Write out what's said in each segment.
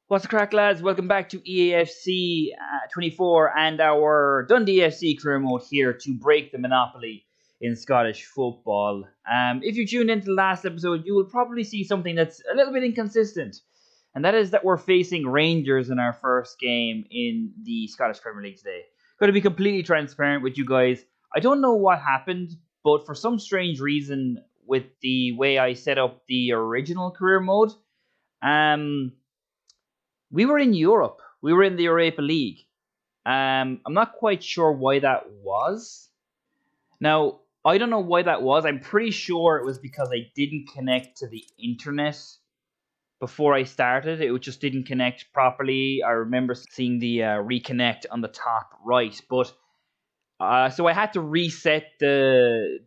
What's the crack, lads? Welcome back to EAFC 24 and our Dundee FC career mode here to break the monopoly in Scottish football. If you tuned into the last episode, you will probably see something that's a little bit inconsistent, and that is that we're facing Rangers in our first game in the Scottish Premier League today. Going to be completely transparent with you guys. I don't know what happened, but for some strange reason, with the way I set up the original career mode, um, we were in Europe. We were in the Europa League. I'm not quite sure why that was. Now, I don't know why that was. I'm pretty sure it was because I didn't connect to the internet before I started. It just didn't connect properly. I remember seeing the reconnect on the top right, but so I had to reset the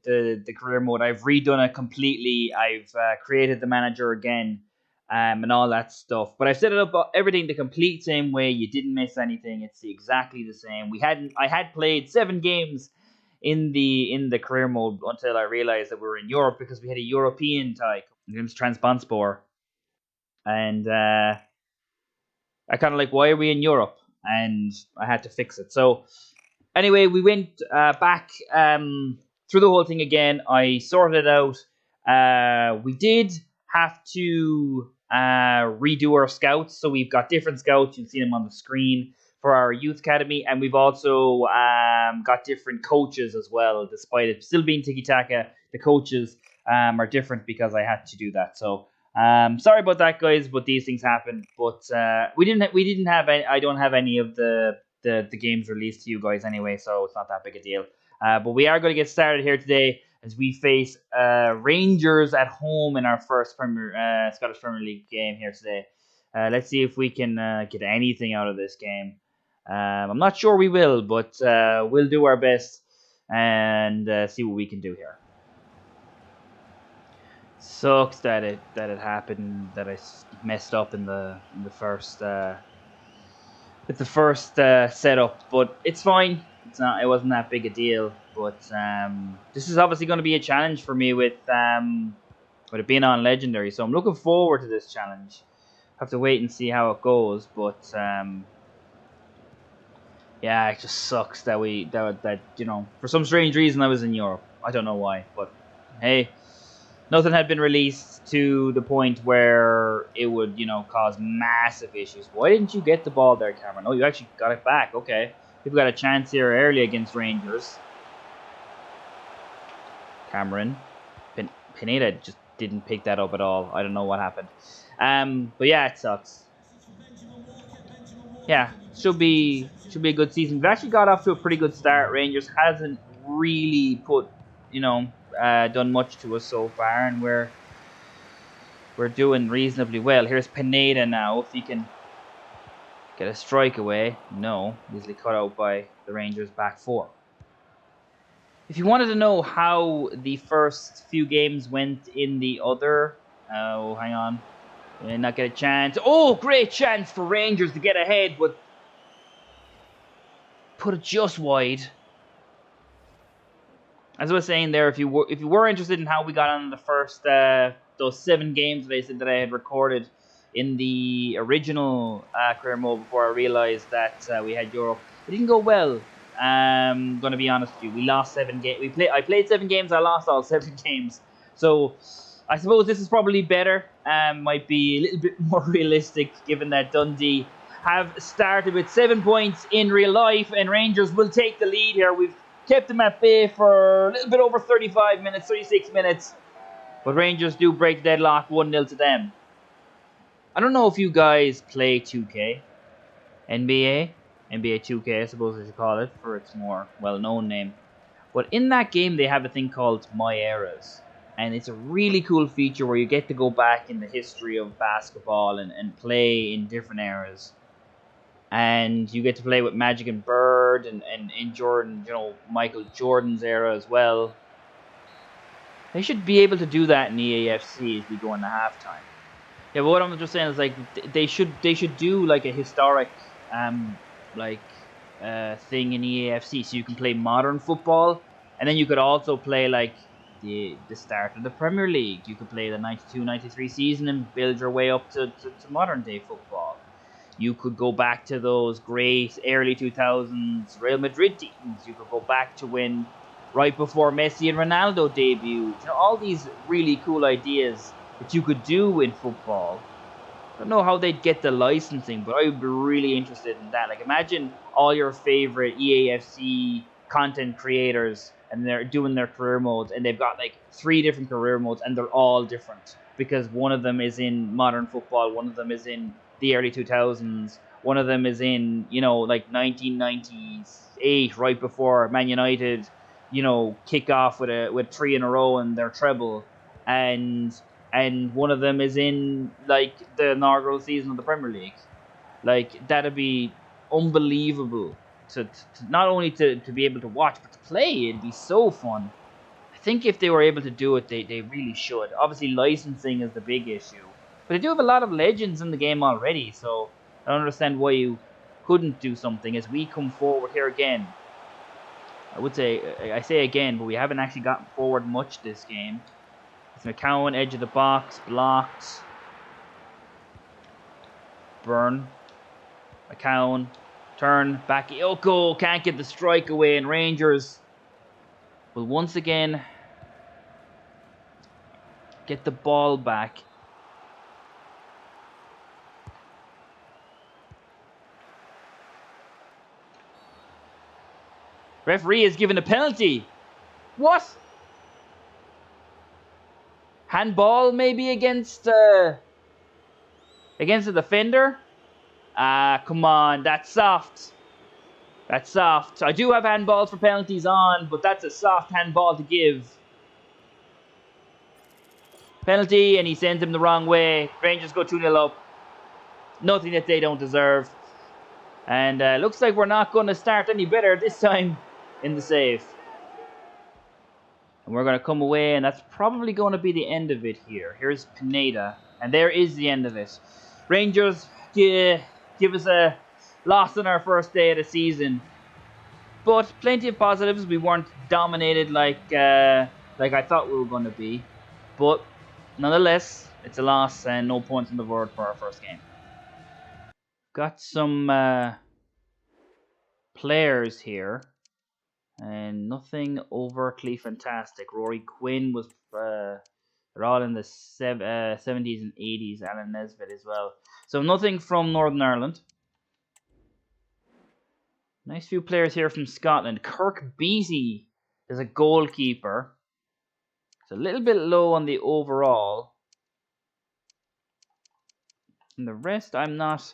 career mode. I've redone it completely. I've created the manager again, and all that stuff. But I've set it up everything the complete same way. You didn't miss anything. It's exactly the same. I had played 7 games in the career mode until I realized that we were in Europe because we had a European tie against Transbonspor, and I kind of like, why are we in Europe? And I had to fix it. So anyway, we went back through the whole thing again. I sorted it out. We did have to redo our scouts. So we've got different scouts. You'll see them on the screen for our youth academy. And we've also got different coaches as well. Despite it still being tiki-taka, the coaches are different because I had to do that. So sorry about that, guys, but these things happen. But we didn't have any, I don't have any of the games released to you guys anyway, so it's not that big a deal. But we are going to get started here today as we face Rangers at home in our first Scottish Premier League game here today. Let's see if we can get anything out of this game. I'm not sure we will, but we'll do our best and see what we can do here. Sucks that it happened, that I messed up in the first with the first setup, but it's fine. It wasn't that big a deal. But this is obviously going to be a challenge for me with it being on Legendary, so I'm looking forward to this challenge. Have to wait and see how it goes, but yeah, it just sucks that for some strange reason I was in Europe. I don't know why, but hey, nothing had been released to the point where it would, cause massive issues. Why didn't you get the ball there, Cameron? Oh, you actually got it back. Okay. We've got a chance here early against Rangers. Cameron. Pineda just didn't pick that up at all. I don't know what happened. But yeah, it sucks. Yeah, should be a good season. We've actually got off to a pretty good start. Rangers hasn't really done much to us so far, and we're doing reasonably well. Here's Pineda now. If he can get a strike away. No, easily cut out by the Rangers back four. If you wanted to know how the first few games went in the other... Oh, hang on. We did not get a chance. Oh, great chance for Rangers to get ahead, but put it just wide. As I was saying there, if you were interested in how we got on the first those 7 games that I said that I had recorded in the original career mode before I realized that we had Europe, it didn't go well. I'm gonna be honest with you. We lost 7 games. I played 7 games. I lost all 7 games. So I suppose this is probably better. Might be a little bit more realistic, given that Dundee have started with 7 points in real life, and Rangers will take the lead here. We've kept them at bay for a little bit over 35 minutes, 36 minutes. But Rangers do break deadlock 1-0 to them. I don't know if you guys play 2K. NBA 2K, I suppose I should call it, for its more well-known name. But in that game, they have a thing called My Eras. And it's a really cool feature where you get to go back in the history of basketball and play in different eras. And you get to play with Magic and Bird and in Jordan, Michael Jordan's era as well. They should be able to do that in EAFC as we go into halftime. Yeah, but what I'm just saying is, like, they should do like a historic thing in EAFC, so you can play modern football, and then you could also play like the start of the Premier League. You could play the 92-93 season and build your way up to modern day football. You could go back to those great early 2000s Real Madrid teams. You could go back to when, right before Messi and Ronaldo debuted. All these really cool ideas that you could do in football. I don't know how they'd get the licensing, but I would be really interested in that. Like, imagine all your favorite EAFC content creators and they're doing their career modes, and they've got like 3 different career modes, and they're all different because one of them is in modern football, one of them is in the early 2000s, one of them is in, like 1998, right before Man United, kick off with 3 in a row and their treble, and one of them is in like the inaugural season of the Premier League. Like, that'd be unbelievable to not only to be able to watch, but to play. It'd be so fun. I think if they were able to do it, they really should. Obviously, licensing is the big issue, but they do have a lot of legends in the game already, so I don't understand why you couldn't do something. As we come forward here again, I say again, but we haven't actually gotten forward much this game. It's McCowan, edge of the box, blocked. Burn. McCowan, turn, back. Oko can't get the strike away, and Rangers will once again get the ball back. Referee has given a penalty. What? Handball maybe against the defender? Come on, that's soft. That's soft. I do have handballs for penalties on, but that's a soft handball to give. Penalty, and he sends him the wrong way. Rangers go 2-0 up. Nothing that they don't deserve. And looks like we're not going to start any better this time in the save. And we're going to come away, and that's probably going to be the end of it here. Here's Pineda, and there is the end of it. Rangers give us a loss on our first day of the season, but plenty of positives. We weren't dominated like I thought we were going to be, but nonetheless, it's a loss and no points on the board for our first game. Got some players here, and nothing overtly fantastic. Rory Quinn was they're all in the 70s and 80s. Alan Nesbitt as well. So nothing from Northern Ireland. Nice few players here from Scotland. Kirk Beattie is a goalkeeper. It's a little bit low on the overall. And the rest I'm not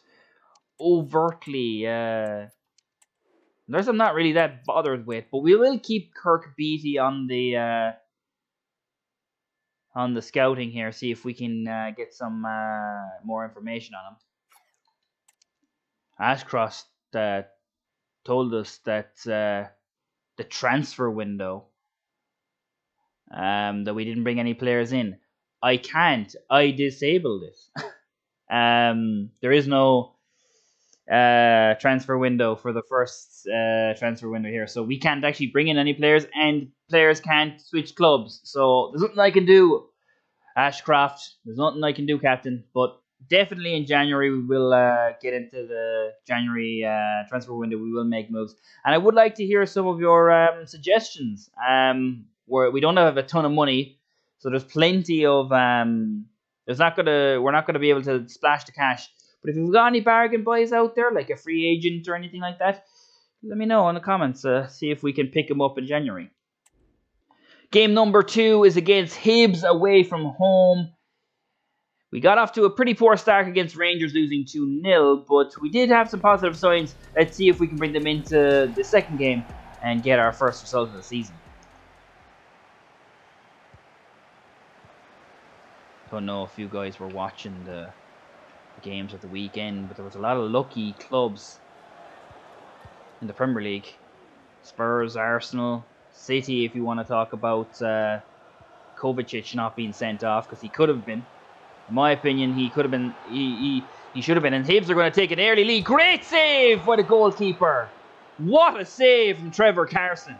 overtly... the rest I'm not really that bothered with. But we will keep Kirk Beattie on the scouting here. See if we can get some more information on him. Ashcroft told us that the transfer window, that we didn't bring any players in. I can't. I disabled it. There is no transfer window for the first transfer window here, so we can't actually bring in any players, and players can't switch clubs. So there's nothing I can do, Ashcroft. There's nothing I can do, Captain. But definitely in January we will get into the January transfer window. We will make moves, and I would like to hear some of your suggestions. We don't have a ton of money, so there's plenty of we're not gonna be able to splash the cash. But if you've got any bargain buys out there, like a free agent or anything like that, let me know in the comments. See if we can pick them up in January. Game number 2 is against Hibs away from home. We got off to a pretty poor start against Rangers, losing 2-0, but we did have some positive signs. Let's see if we can bring them into the second game and get our first result of the season. Don't know if you guys were watching the games of the weekend, but there was a lot of lucky clubs in the Premier League. Spurs, Arsenal, City, if you want to talk about Kovacic not being sent off, because he could have been. In my opinion, he could have been. He should have been. And Hibs are going to take an early lead. Great save by the goalkeeper. What a save from Trevor Carson.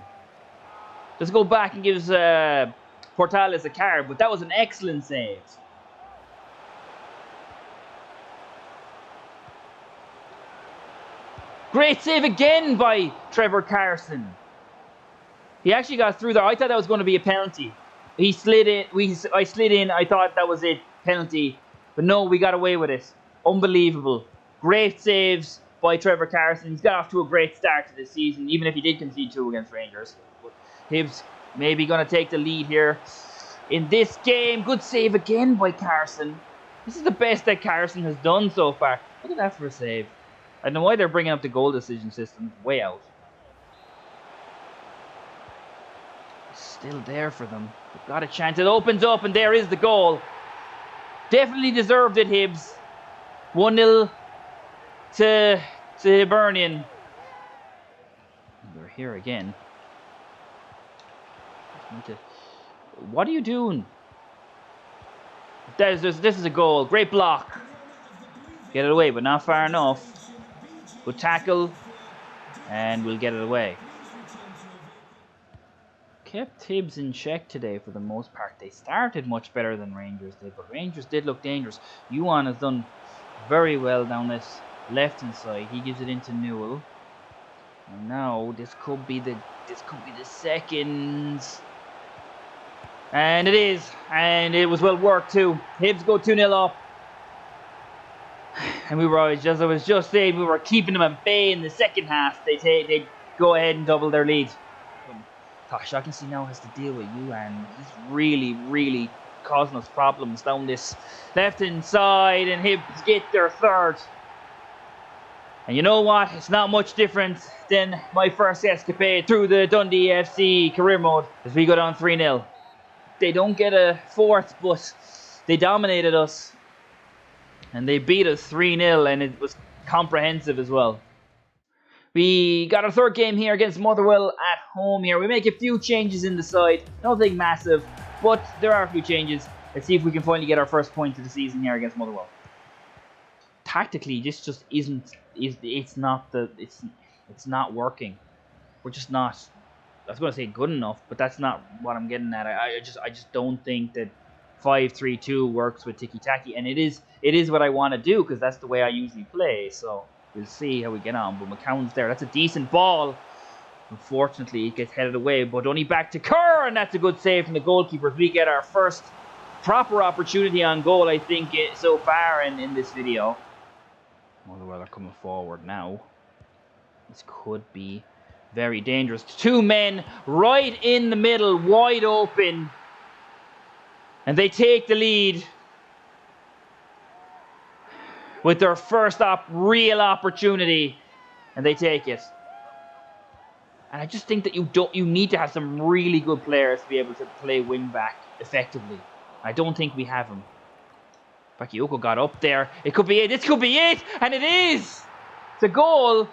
Let's go back and gives Portales a card, but that was an excellent save. Great save again by Trevor Carson. He actually got through there. I thought that was going to be a penalty. He slid in. I slid in. I thought that was a penalty. But no, we got away with it. Unbelievable. Great saves by Trevor Carson. He's got off to a great start to this season, even if he did concede 2 against Rangers. But Hibs maybe going to take the lead here in this game. Good save again by Carson. This is the best that Carson has done so far. Look at that for a save. I don't know why they're bringing up the goal decision system. Way out. Still there for them. They've got a chance. It opens up and there is the goal. Definitely deserved it, Hibs. 1-0 to Hibernian. They're here again. What are you doing? This is a goal. Great block. Get it away, but not far enough. Good tackle. And we'll get it away. Kept Hibs in check today for the most part. They started much better than Rangers did, but Rangers did look dangerous. Yuan has done very well down this left-hand side. He gives it into Newell. And now this could be the second. And it is. And it was well worked too. Hibs go 2-0 up. And we were always I was just saying, we were keeping them at bay in the second half. They go ahead and double their lead. Gosh, I can see now has to deal with Yuan. He's really, really causing us problems down this left-hand side, and Hibs get their third. And you know what? It's not much different than my first escapade through the Dundee EAFC career mode as we go down 3-0. They don't get a fourth, but they dominated us. And they beat us 3-0, and it was comprehensive as well. We got our third game here against Motherwell at home here. We make a few changes in the side. Nothing massive, but there are a few changes. Let's see if we can finally get our first point of the season here against Motherwell. Tactically, this just it's not working. We're just not, I was going to say good enough, but that's not what I'm getting at. I just don't think that 5-3-2 works with tiki-taki, and it is what I want to do because that's the way I usually play. So we'll see how we get on. But McCown's there. That's a decent ball. Unfortunately, it gets headed away, but only back to Kerr, and that's a good save from the goalkeeper. We get our first proper opportunity on goal, I think, so far in this video. Motherwell are coming forward now. This could be very dangerous. 2 men right in the middle, wide open. And they take the lead with their first real opportunity, and they take it. And I just think that you need to have some really good players to be able to play wing back effectively. I don't think we have them. Bakayoko got up there. It could be it. This could be it, and it is. It's a goal.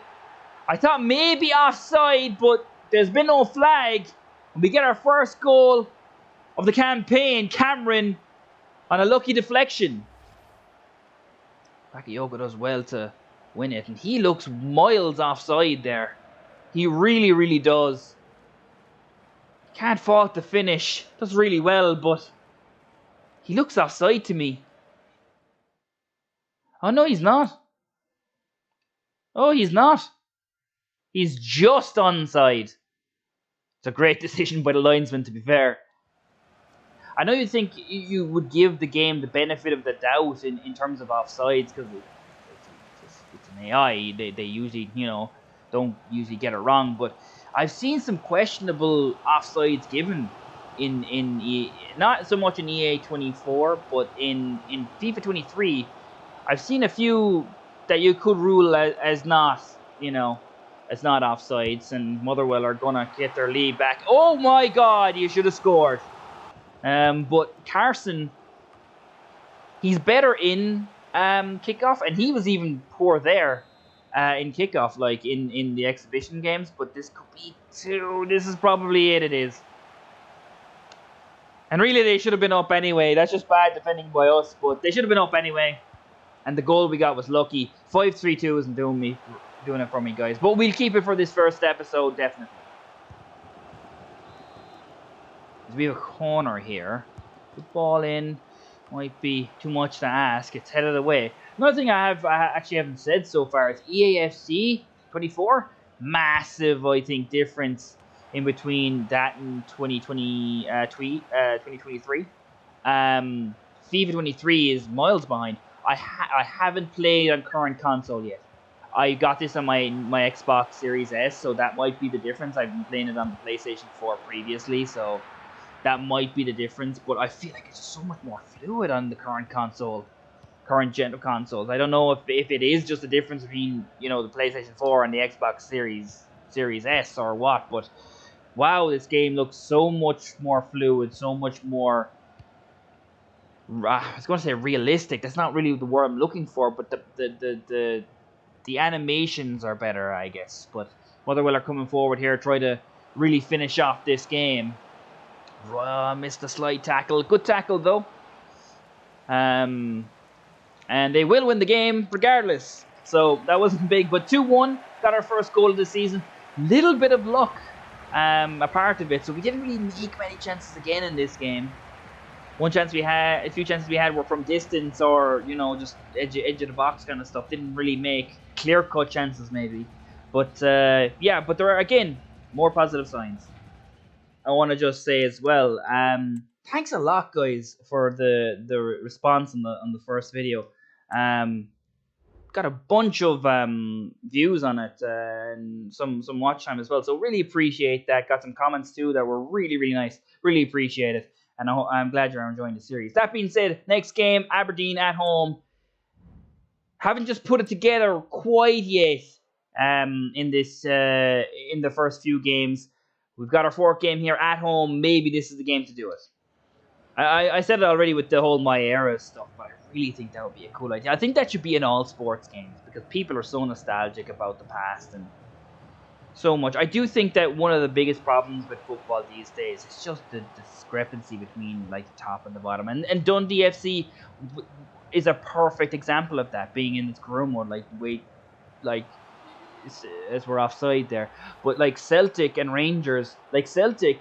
I thought maybe offside, but there's been no flag. And we get our first goal of the campaign. Cameron on a lucky deflection. Bakayoko does well to win it, and he looks miles offside there. He really, really does. Can't fault the finish. Does really well, but he looks offside to me. Oh, no, he's not. Oh, he's not. He's just onside. It's a great decision by the linesman, to be fair. I know you think you would give the game the benefit of the doubt in terms of offsides because it's an AI. They usually, don't usually get it wrong. But I've seen some questionable offsides given in not so much in EA 24, but in FIFA 23. I've seen a few that you could rule as not, as not offsides, and Motherwell are gonna get their lead back. Oh my God! You should have scored. But Carson, he's better in kickoff, and he was even poor there in kickoff, like in the exhibition games. But this could be 2. This is probably it. It is. And really, they should have been up anyway. That's just bad defending by us, but they should have been up anyway. And the goal we got was lucky. 5-3-2 isn't doing it for me, guys. But we'll keep it for this first episode, definitely. We have a corner here. The ball in might be too much to ask. It's headed away. Another thing I actually haven't said so far is EAFC 24. Massive, I think, difference in between that and 2023. FIFA 23 is miles behind. I haven't played on current console yet. I got this on my Xbox Series S, so that might be the difference. I've been playing it on the PlayStation 4 previously, so that might be the difference. But I feel like it's so much more fluid on the current gen of consoles. I don't know if it is just the difference between the PlayStation 4 and the Xbox Series S or what. But wow, this game looks so much more fluid, so much more. I was going to say realistic. That's not really the word I'm looking for, but the animations are better, I guess. But Motherwell are coming forward here, try to really finish off this game. Missed a slight tackle. Good tackle, though. And they will win the game regardless. So that wasn't big, but 2-1. Got our first goal of the season. Little bit of luck, a part of it. So we didn't really make many chances again in this game. A few chances we had were from distance or, just edge of the box kind of stuff. Didn't really make clear-cut chances maybe. But, yeah, but there are, again, more positive signs. I want to just say as well, thanks a lot, guys, for the response on the first video. Got a bunch of views on it and some watch time as well. So really appreciate that. Got some comments too that were really, really nice. Really appreciate it. And I'm glad you're enjoying the series. That being said, next game, Aberdeen at home. Haven't just put it together quite yet in the first few games. We've got our fourth game here at home. Maybe this is the game to do it. I said it already with the whole My Era stuff, but I really think that would be a cool idea. I think that should be in all sports games because people are so nostalgic about the past and so much. I do think that one of the biggest problems with football these days is just the discrepancy between like the top and the bottom. And Dundee FC is a perfect example of that, being in this groom mode, as we're offside there. But like Celtic and Rangers, like Celtic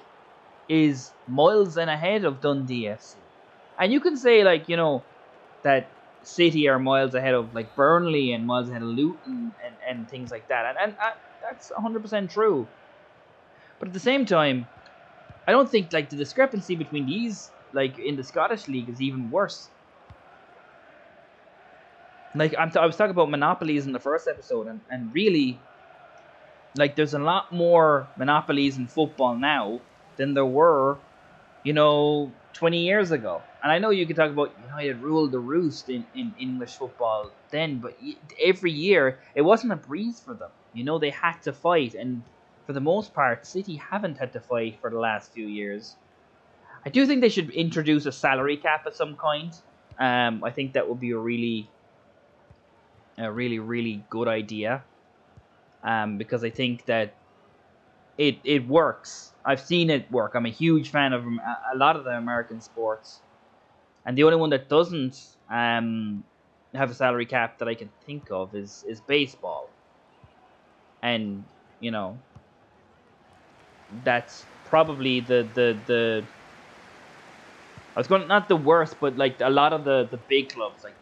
is miles and ahead of Dundee FC. And you can say that City are miles ahead of like Burnley and miles ahead of Luton and things like that. And that's 100% true. But at the same time, I don't think like the discrepancy between these like in the Scottish League is even worse. Like I was talking about monopolies in the first episode, and really, like there's a lot more monopolies in football now than there were, 20 years ago. And I know you could talk about United ruled the roost in English football then, but every year it wasn't a breeze for them. They had to fight, and for the most part, City haven't had to fight for the last few years. I do think they should introduce a salary cap of some kind. I think that would be a really, really good idea. Because I think that it works. I've seen it work. I'm a huge fan of a lot of the American sports. And the only one that doesn't have a salary cap that I can think of is baseball. And, that's probably the I was going not the worst, but like a lot of the big clubs, like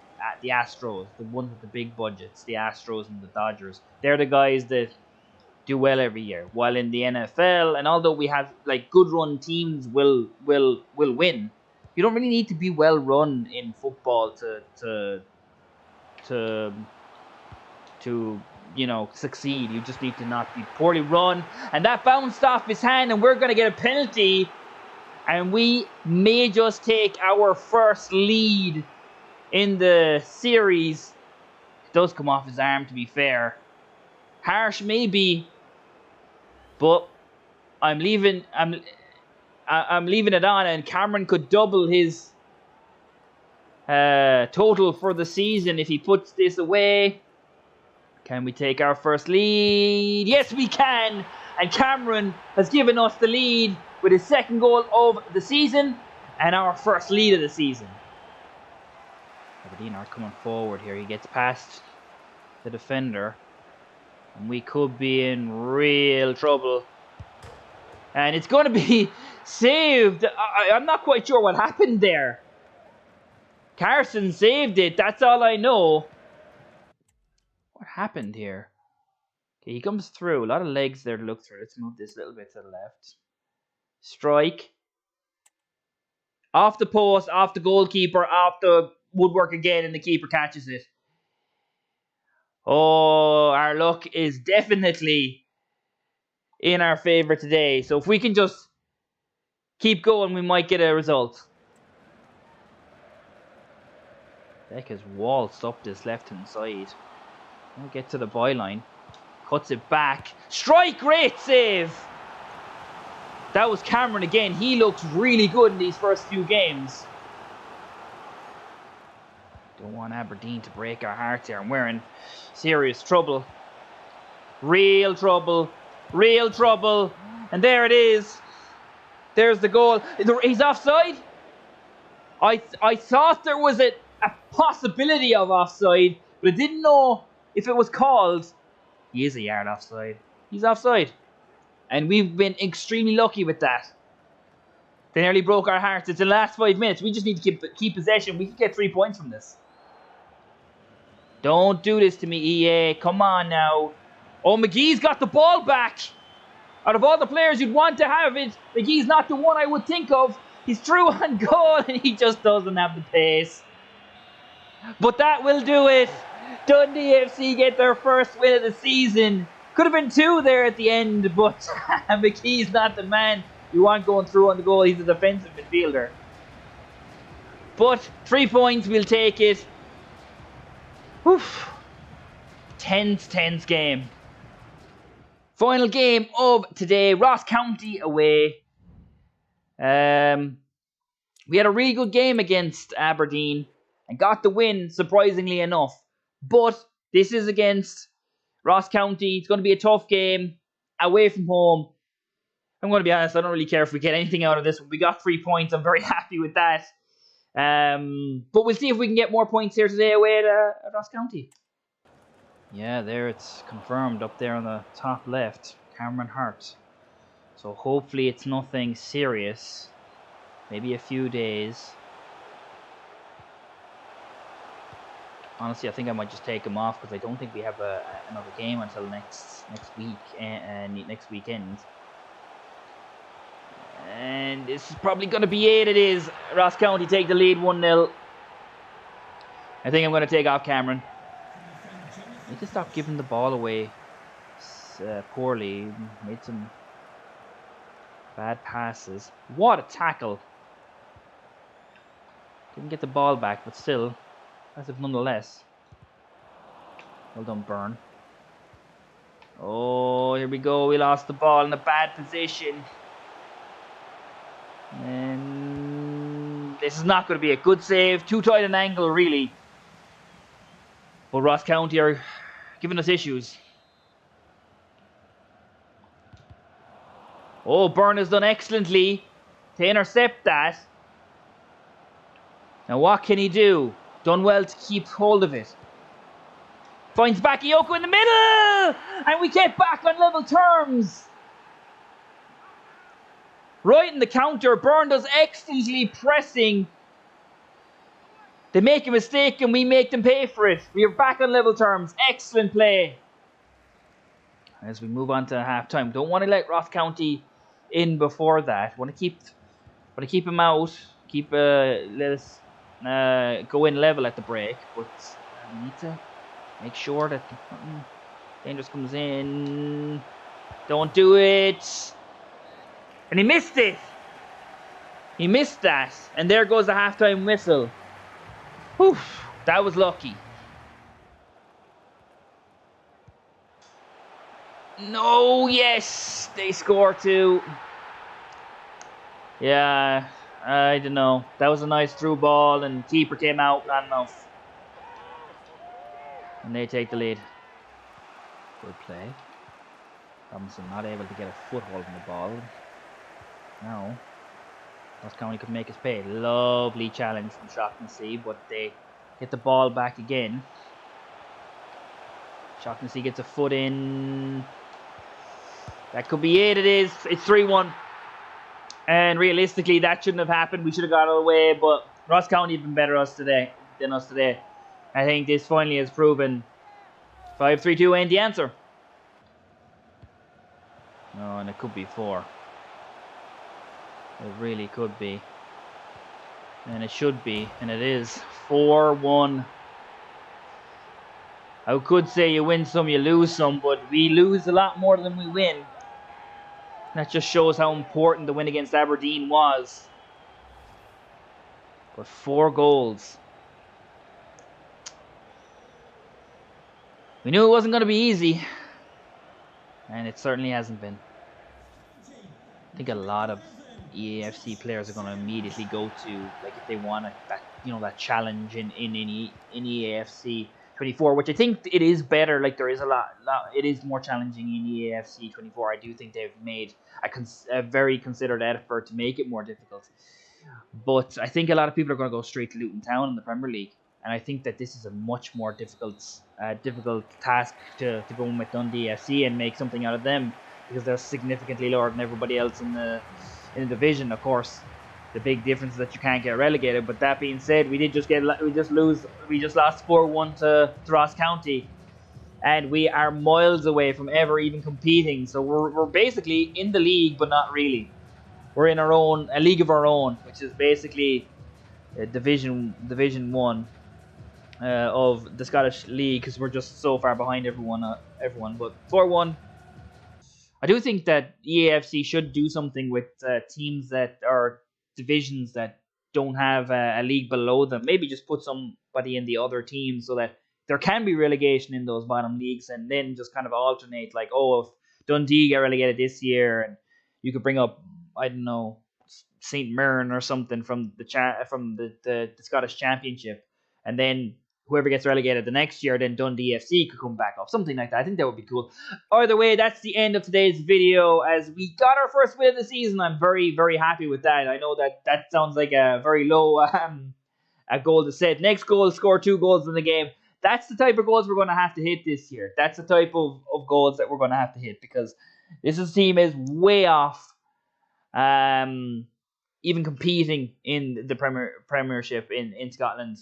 the Astros, the ones with the big budgets, the Astros and the Dodgers, they're the guys that do well every year. While in the NFL, and although we have like good run teams will win, you don't really need to be well run in football to succeed. You just need to not be poorly run. And that bounced off his hand, and we're going to get a penalty. And we may just take our first lead in the series. It does come off his arm, to be fair. Harsh maybe, but I'm leaving it on, and Cameron could double his total for the season if he puts this away. Can we take our first lead? Yes, we can. And Cameron has given us the lead with his second goal of the season and our first lead of the season. Aberdeen are coming forward here. He gets past the defender. And we could be in real trouble. And it's going to be saved. I'm not quite sure what happened there. Carson saved it. That's all I know. What happened here? Okay, he comes through. A lot of legs there to look through. Let's move this a little bit to the left. Strike. Off the post, off the goalkeeper, off the woodwork again, and the keeper catches it. Oh, our luck is definitely in our favour today. So if we can just keep going, we might get a result. Beck has waltzed up this left-hand side. I'll get to the byline. Cuts it back. Strike! Great save! That was Cameron again. He looks really good in these first few games. Don't want Aberdeen to break our hearts here. I'm wearing serious trouble. Real trouble. Real trouble. And there it is. There's the goal. He's offside. I thought there was a possibility of offside, but I didn't know if it was called. He is a yard offside. He's offside. And we've been extremely lucky with that. They nearly broke our hearts. It's the last 5 minutes. We just need to keep possession. We can get 3 points from this. Don't do this to me, EA. Come on now. Oh, McGee's got the ball back. Out of all the players you'd want to have it, McGee's not the one I would think of. He's through on goal and he just doesn't have the pace. But that will do it. Dundee FC get their first win of the season. Could have been 2 there at the end, but McKee's not the man you want going through on the goal. He's a defensive midfielder. But 3 points, we'll take it. Oof. Tense game. Final game of today, Ross County away. We had a really good game against Aberdeen and got the win, surprisingly enough. But this is against Ross County. It's going to be a tough game away from home. I'm going to be honest, I don't really care if we get anything out of this one. We got 3 points. I'm very happy with that. But we'll see if we can get more points here today away at Ross County. Yeah, there it's confirmed up there on the top left. Cameron Hart. So hopefully it's nothing serious. Maybe a few days. Honestly, I think I might just take him off because I don't think we have another game until next week and next weekend. And this is probably going to be it. It is. Ross County take the lead 1-0. I think I'm going to take off Cameron. I need to stop giving the ball away poorly. Made some bad passes. What a tackle. Didn't get the ball back, but still. Impressive nonetheless. Well done, Byrne. Oh, here we go. We lost the ball in a bad position. And this is not going to be a good save. Too tight an angle, really. But Ross County are giving us issues. Oh, Byrne has done excellently to intercept that. Now what can he do? Done well to keep hold of it. Finds Bakayoko in the middle! And we get back on level terms. Right in the counter, Byrne does excellently pressing. They make a mistake and we make them pay for it. We are back on level terms. Excellent play. As we move on to half-time. Don't want to let Ross County in before that. Want to keep him out. Let us go in level at the break. But we need to make sure that nothing dangerous comes in. Don't do it. And he missed it. He missed that. And there goes the halftime whistle. Whew, that was lucky. No, yes. They score 2. Yeah, I don't know. That was a nice through ball and keeper came out. Not enough. And they take the lead. Good play. Robinson not able to get a foothold in the ball. Now, Ross County could make us pay. Lovely challenge from Shaughnessy, but they get the ball back again. Shaughnessy gets a foot in. That could be it. It is. It's 3-1. And realistically, that shouldn't have happened. We should have got out of the way, but Ross County have been better than us today. I think this finally has proven 5-3-2 ain't the answer. Oh, and it could be 4. It really could be. And it should be. And it is. 4-1. I could say you win some, you lose some, but we lose a lot more than we win. That just shows how important the win against Aberdeen was. But 4 goals. We knew it wasn't going to be easy. And it certainly hasn't been. I think a lot of EAFC players are going to immediately go to, like, if they want that challenge in EAFC 24, which I think it is better. Like, there is it is more challenging in EAFC 24. I do think they've made a very considered effort to make it more difficult. But I think a lot of people are going to go straight to Luton Town in the Premier League, and I think that this is a much more difficult task to go in with Dundee FC and make something out of them, because they're significantly lower than everybody else in the division. Of course, the big difference is that you can't get relegated. But that being said, we just lost 4-1 to Ross County, and we are miles away from ever even competing. So we're basically in the league, but not really. We're in a league of our own, which is basically Division 1 of the Scottish League, because we're just so far behind everyone. But 4-1. I do think that EAFC should do something with teams that are divisions that don't have a league below them. Maybe just put somebody in the other team so that there can be relegation in those bottom leagues, and then just kind of alternate. Like, if Dundee get relegated this year, and you could bring up, I don't know, St. Mirren or something from the Scottish Championship, and then whoever gets relegated the next year, then Dundee FC could come back up. Something like that. I think that would be cool. Either way, that's the end of today's video, as we got our first win of the season. I'm very, very happy with that. I know that sounds like a very low a goal to set. Next goal, score 2 goals in the game. That's the type of goals we're going to have to hit this year. That's the type of goals that we're going to have to hit, because this team is way off even competing in the Premiership in Scotland.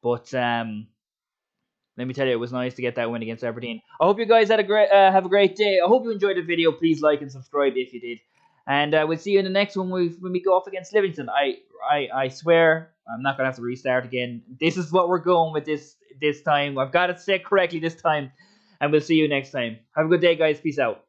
But let me tell you, it was nice to get that win against Aberdeen. I hope you guys had have a great day. I hope you enjoyed the video. Please like and subscribe if you did. And we'll see you in the next one when we go off against Livingston. I swear I'm not going to have to restart again. This is what we're going with this time. I've got it set correctly this time. And we'll see you next time. Have a good day, guys. Peace out.